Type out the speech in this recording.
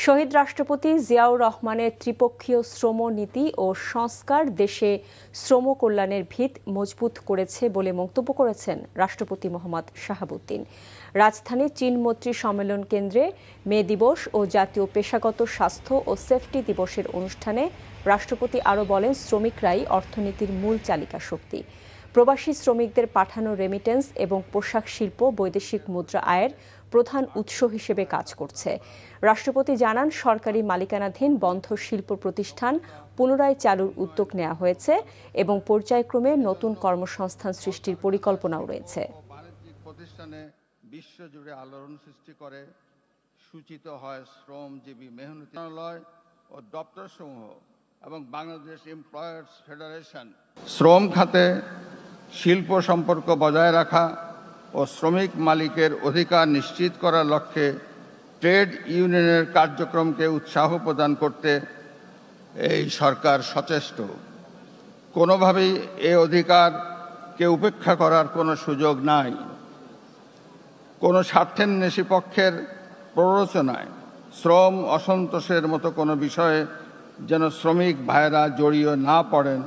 শহীদ রাষ্ট্রপতি জিয়াউর রহমানের ত্রিপক্ষীয় শ্রম নীতি ও সংস্কার দেশে শ্রম কল্যাণের ভিত মজবুত করেছে বলে মন্তব্য করেছেন রাষ্ট্রপতি মোহাম্মদ শাহাবুদ্দিন। রাজধানীর চীনমৈত্রী সম্মেলন কেন্দ্রে মে দিবস ও জাতীয় পেশাগত স্বাস্থ্য ও সেফটি দিবসের অনুষ্ঠানে রাষ্ট্রপতি আরও বলেন, শ্রমিকরাই অর্থনীতির মূল চালিকা শক্তি। প্রবাসী শ্রমিকদের পাঠানো রেমিটেন্স এবং পোশাক শিল্প বৈদেশিক মুদ্রা আয়ের প্রধান উৎস হিসেবে কাজ করছে। রাষ্ট্রপতি জানান, সরকারি মালিকানাধীন বন্ধ শিল্প প্রতিষ্ঠান পুনরায় চালুর উদ্যোগ নেওয়া হয়েছে এবং পর্যায়ক্রমে নতুন কর্মসংস্থান সৃষ্টির পরিকল্পনাও রয়েছে। বাণিজ্যিক প্রতিষ্ঠানে বিশ্বজুড়ে আলোড়ন সৃষ্টি করে সূচিত হয় শ্রমজীবী মেহনতি ও দপ্তরসমূহ এবং বাংলাদেশ এমপ্লয়ার্স ফেডারেশন। শ্রম খাতে শিল্প সম্পর্ক বজায় রাখা ও শ্রমিক মালিকের অধিকার নিশ্চিত করার লক্ষ্যে ট্রেড ইউনিয়নের কার্যক্রমকে উৎসাহ প্রদান করতে এই সরকার সচেষ্ট। কোনোভাবেই এ অধিকারকে উপেক্ষা করার কোনো সুযোগ নাই। কোনো স্বার্থান্বেষী পক্ষের প্ররোচনায় শ্রম অসন্তোষের মতো কোনো বিষয়ে যেন শ্রমিক ভাইয়েরা জড়িয়ে না পড়েন